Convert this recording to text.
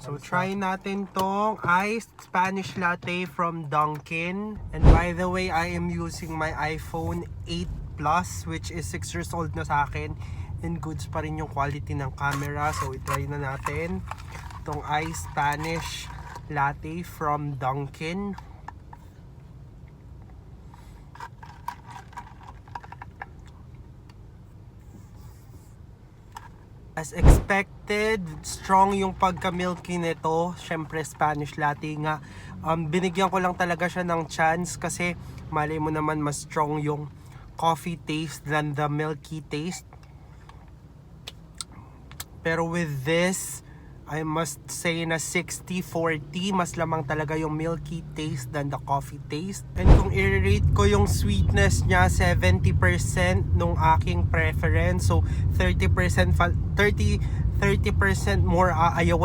So try natin tong iced Spanish latte from Dunkin'. And by the way, I am using my iPhone 8 Plus, which is 6 years old na sa akin. And goods pa rin yung quality ng camera. So itry na natin tong iced Spanish latte from Dunkin'. As expected, strong yung pagka-milky nito. Syempre, Spanish latte nga. Binigyan ko lang talaga siya ng chance kasi malay mo naman mas strong yung coffee taste than the milky taste. Pero with this, I must say na 60-40. Mas lamang talaga yung milky taste than the coffee taste. And kung i-rate ko yung sweetness niya, 70% nung aking preference. So 30% more aayawan